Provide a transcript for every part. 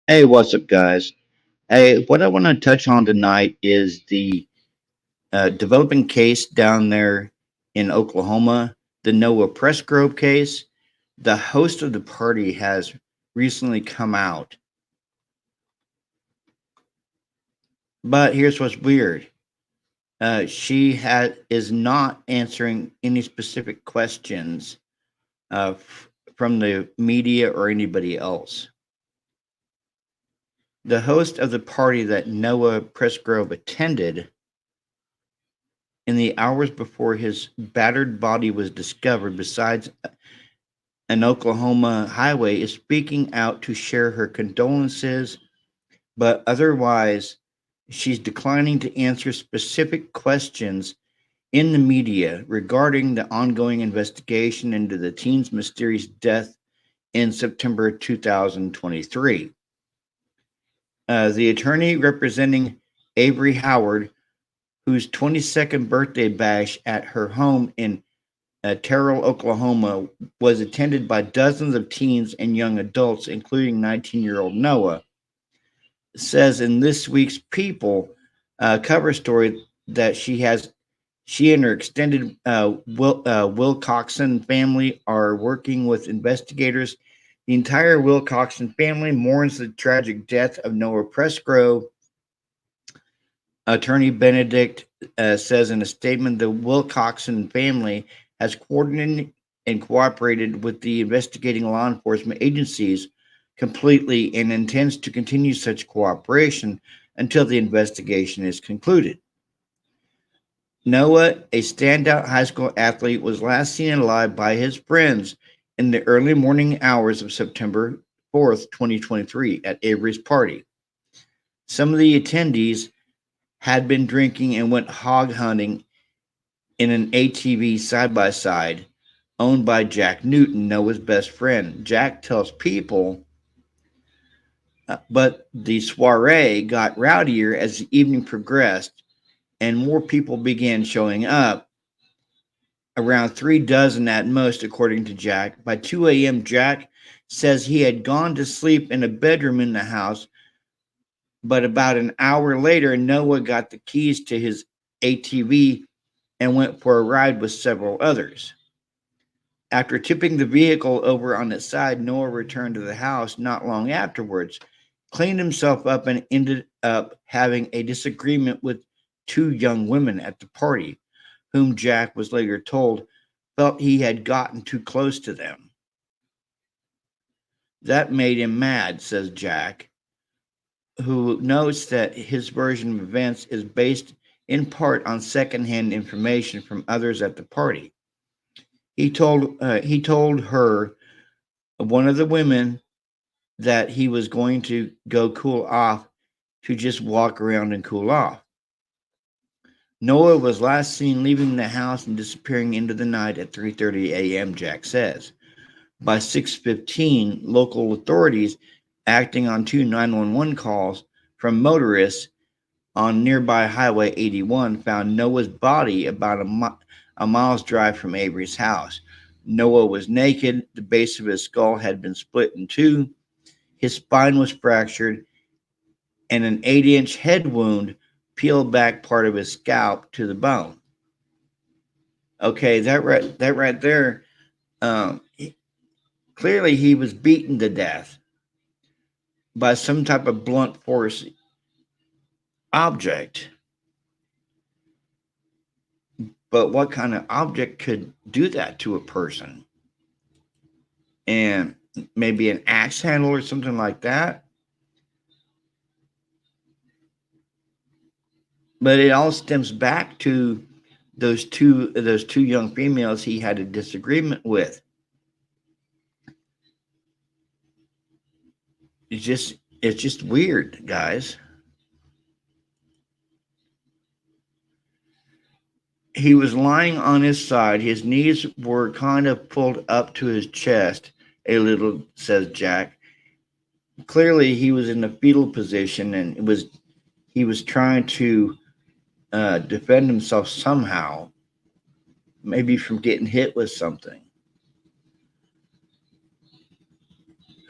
Hey, what's up, guys? Hey, what I want to touch on tonight is the developing case down there in Oklahoma, the Noah Presgrove case. The host of the party has recently come out, but here's what's weird: is not answering any specific questions from the media or anybody else. The host of the party that Noah Presgrove attended in the hours before his battered body was discovered besides an Oklahoma highway is speaking out to share her condolences, but otherwise, she's declining to answer specific questions in the media regarding the ongoing investigation into the teen's mysterious death in September 2023. The attorney representing Avery Howard, whose 22nd birthday bash at her home in Terrell, Oklahoma, was attended by dozens of teens and young adults, including 19-year-old Noah, says in this week's People cover story that she and her extended Wilcoxon family are working with investigators. The entire Wilcoxon family mourns the tragic death of Noah Presgrove. Attorney Benedict says in a statement the Wilcoxon family has coordinated and cooperated with the investigating law enforcement agencies completely and intends to continue such cooperation until the investigation is concluded. Noah, a standout high school athlete, was last seen alive by his friends in the early morning hours of September 4th, 2023, at Avery's party. Some of the attendees had been drinking and went hog hunting in an ATV side by side owned by Jack Newton, Noah's best friend. Jack tells People, but the soiree got rowdier as the evening progressed and more people began showing up, around 3 dozen at most, according to Jack. By 2 a.m., Jack says he had gone to sleep in a bedroom in the house, but about an hour later, Noah got the keys to his ATV and went for a ride with several others. After tipping the vehicle over on its side, Noah returned to the house not long afterwards, cleaned himself up, and ended up having a disagreement with two young women at the party, whom Jack was later told felt he had gotten too close to them. That made him mad, says Jack, who notes that his version of events is based in part on secondhand information from others at the party. He told her, one of the women, that he was going to go cool off, to just walk around and cool off. Noah was last seen leaving the house and disappearing into the night at 3:30 a.m., Jack says. By 6:15, local authorities, acting on two 911 calls from motorists on nearby Highway 81, found Noah's body about a mile's drive from Avery's house. Noah was naked. The base of his skull had been split in two. His spine was fractured, and an 8-inch head wound peeled back part of his scalp to the bone. Okay, that right there. Um, Clearly, he was beaten to death by some type of blunt force object. But what kind of object could do that to a person? And maybe an axe handle or something like that. But it all stems back to those two young females he had a disagreement with. It's just weird, guys. He was lying on his side. His knees were kind of pulled up to his chest a little, says Jack. Clearly, he was in a fetal position, and he was trying to defend himself somehow, maybe from getting hit with something.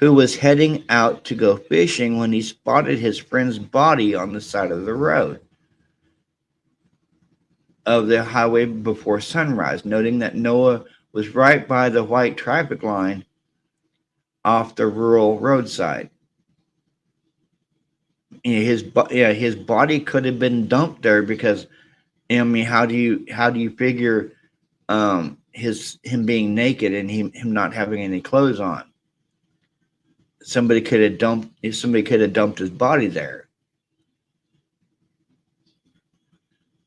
who was heading out to go fishing when he spotted his friend's body on the side of the road of the highway before sunrise, noting that Noah was right by the white traffic line off the rural roadside. His body could have been dumped there because I mean, how do you figure him being naked and him not having any clothes on? Somebody could have dumped his body there.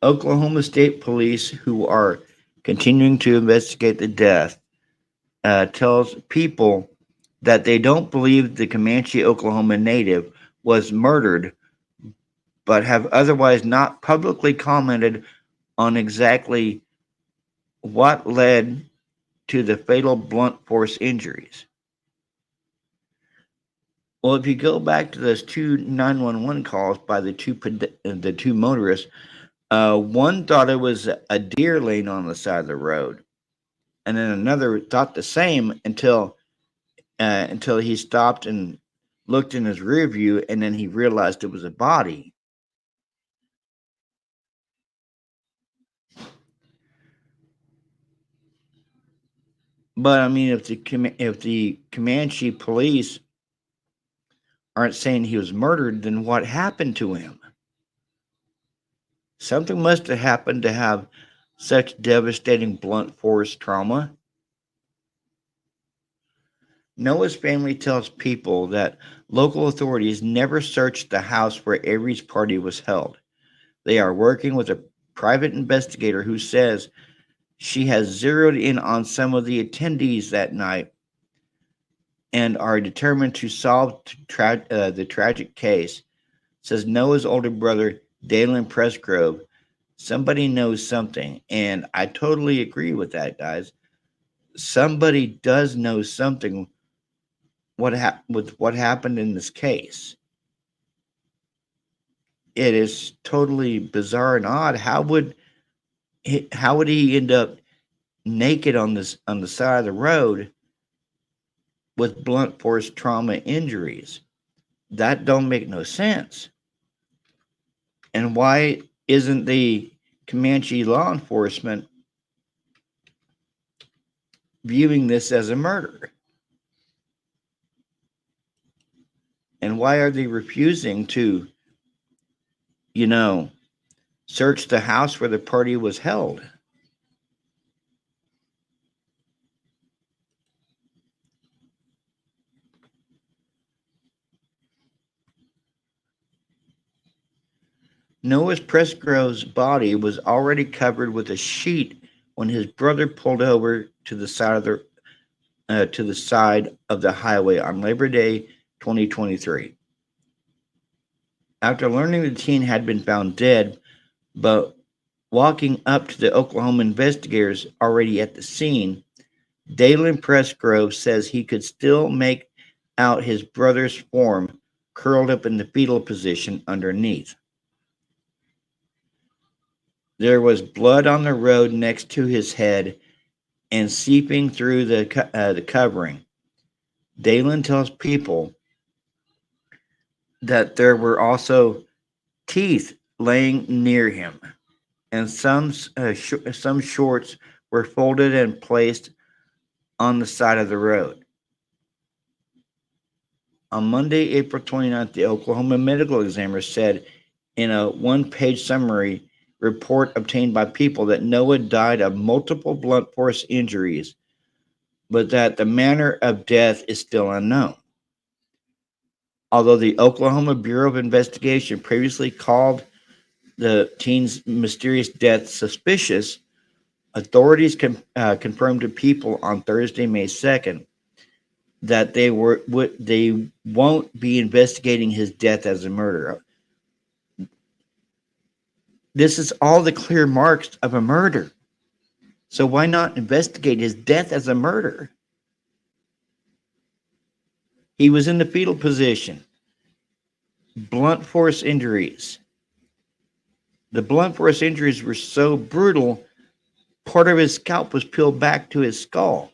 Oklahoma State Police, who are continuing to investigate the death, tells people that they don't believe the Comanche, Oklahoma native was murdered, but have otherwise not publicly commented on exactly what led to the fatal blunt force injuries. Well, if you go back to those two 911 calls by the two motorists, one thought it was a deer laying on the side of the road, and then another thought the same until he stopped and looked in his rear view, and then he realized it was a body. But I mean, if the Comanche police aren't saying he was murdered, then what happened to him? Something must have happened to have such devastating blunt force trauma. Noah's family tells people that local authorities never searched the house where Avery's party was held. They are working with a private investigator who says she has zeroed in on some of the attendees that night and are determined to solve the tragic case, says Noah's older brother, Dalen Presgrove. Somebody knows something, and I totally agree with that, guys. Somebody does know something with what happened in this case. It is totally bizarre and odd. How would he end up naked on the side of the road with blunt force trauma injuries? That don't make no sense. And why isn't the Comanche law enforcement viewing this as a murder? And why are they refusing to, you know, search the house where the party was held? Noah's Presgrove's body was already covered with a sheet when his brother pulled over to the side of the highway on Labor Day 2023. After learning the teen had been found dead, but walking up to the Oklahoma investigators already at the scene, Dalen Presgrove says he could still make out his brother's form curled up in the fetal position underneath. There was blood on the road next to his head and seeping through the covering. Dalen tells people that there were also teeth laying near him, and some shorts were folded and placed on the side of the road. On Monday, April 29th, the Oklahoma medical examiner said in a one-page summary report obtained by people that Noah died of multiple blunt force injuries, but that the manner of death is still unknown. Although the Oklahoma Bureau of Investigation previously called the teen's mysterious death suspicious, authorities confirmed to people on Thursday, May 2nd, that they won't be investigating his death as a murder. This is all the clear marks of a murder. So why not investigate his death as a murder? He was in the fetal position. Blunt force injuries. The blunt force injuries were so brutal, part of his scalp was peeled back to his skull.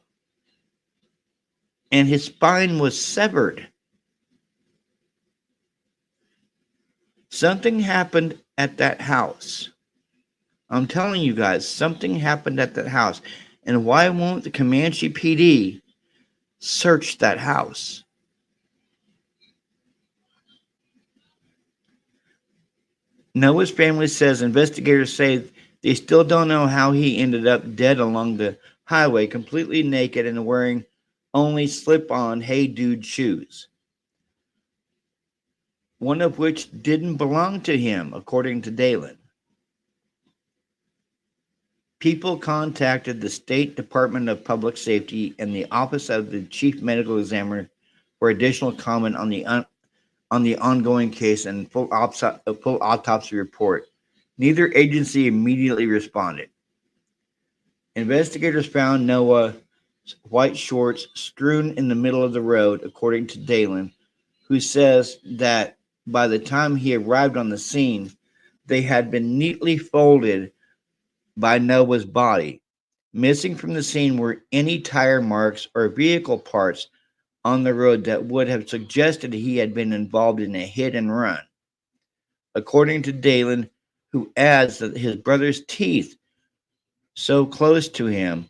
and his spine was severed. Something happened at that house. I'm telling you guys, something happened at that house. And why won't the Comanche PD search that house? Noah's family says investigators say they still don't know how he ended up dead along the highway, completely naked and wearing only slip on Hey Dude shoes, one of which didn't belong to him, according to Dalen. People contacted the State Department of Public Safety and the Office of the Chief Medical Examiner for additional comment on the ongoing case and full autopsy report. Neither agency immediately responded. Investigators found Noah's white shorts strewn in the middle of the road, according to Dalen, who says that by the time he arrived on the scene, they had been neatly folded by Noah's body. Missing from the scene were any tire marks or vehicle parts on the road that would have suggested he had been involved in a hit and run. According to Dalen, who adds that his brother's teeth so close to him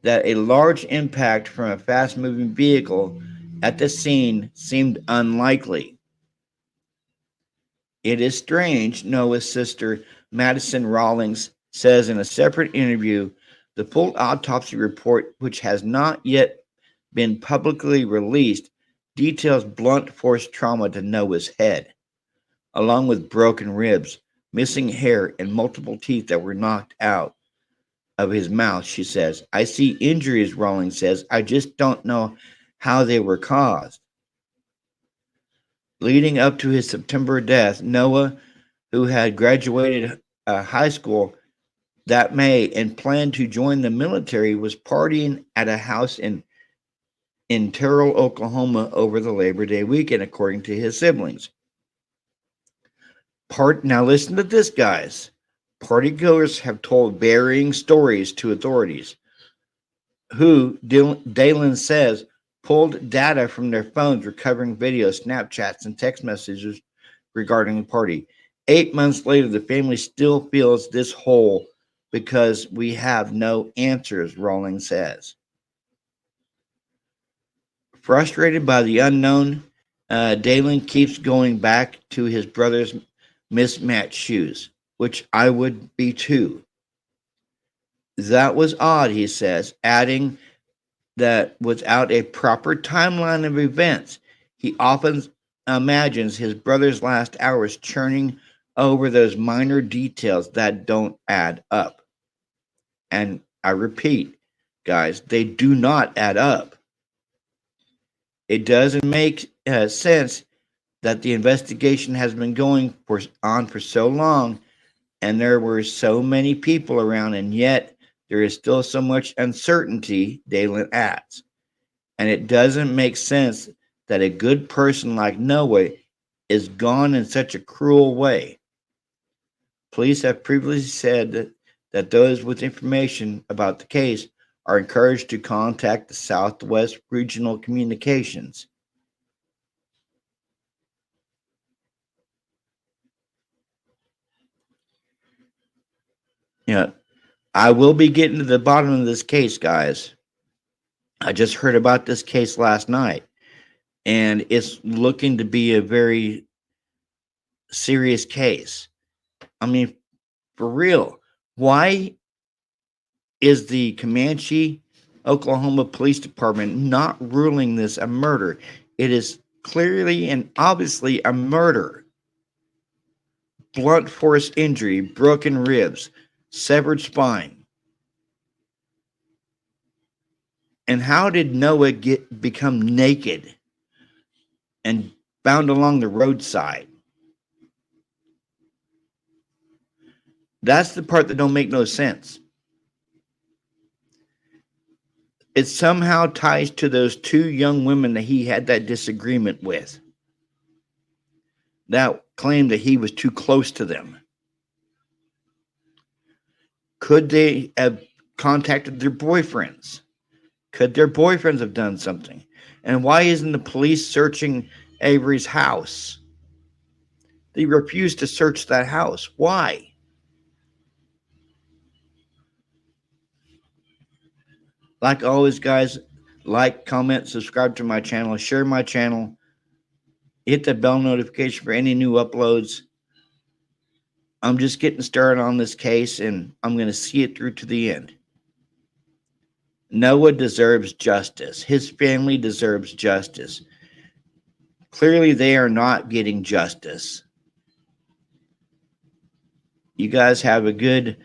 that a large impact from a fast moving vehicle at the scene seemed unlikely. It is strange, Noah's sister, Madison Rawlings, says in a separate interview. The full autopsy report, which has not yet been publicly released, details blunt force trauma to Noah's head, along with broken ribs, missing hair, and multiple teeth that were knocked out of his mouth, she says. I see injuries, Rawlings says. I just don't know how they were caused. Leading up to his September death, Noah, who had graduated high school that May and planned to join the military, was partying at a house in Terrell, Oklahoma over the Labor Day weekend, according to his siblings. Now listen to this, guys. Partygoers have told varying stories to authorities, who, Dalen says, pulled data from their phones, recovering videos, Snapchats, and text messages regarding the party. 8 months later, the family still feels this hole because we have no answers, Rawlings says. Frustrated by the unknown, Dalen keeps going back to his brother's mismatched shoes, which I would be too. That was odd, he says, adding that without a proper timeline of events, he often imagines his brother's last hours churning over those minor details that don't add up. And I repeat, guys, they do not add up. It doesn't make sense that the investigation has been going on for so long and there were so many people around, and yet there is still so much uncertainty, Dalen adds. And it doesn't make sense that a good person like Noah is gone in such a cruel way. Police have previously said that those with information about the case are encouraged to contact the Southwest Regional Communications. Yeah, I will be getting to the bottom of this case, guys. I just heard about this case last night, and it's looking to be a very serious case. I mean, for real, why is the Comanche, Oklahoma Police Department not ruling this a murder? It is clearly and obviously a murder. Blunt force injury, broken ribs, severed spine. And how did Noah become naked and found along the roadside? That's the part that don't make no sense. It somehow ties to those two young women that he had that disagreement with, that claimed that he was too close to them. Could they have contacted their boyfriends? Could their boyfriends have done something? And why isn't the police searching Avery's house? They refuse to search that house. Why? Like always, guys, like, comment, subscribe to my channel, share my channel, hit the bell notification for any new uploads. I'm just getting started on this case, and I'm going to see it through to the end. Noah deserves justice. His family deserves justice. Clearly, they are not getting justice. You guys have a good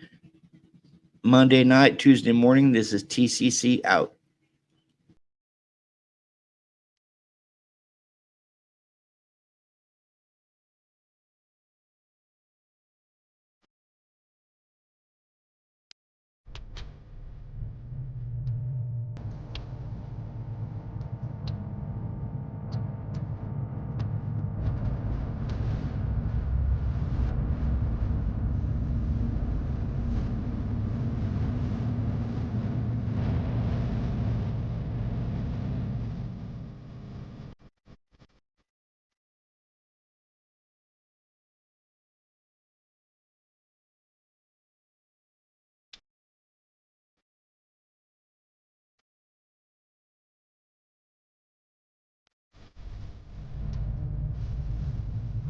Monday night, Tuesday morning. This is TCC out.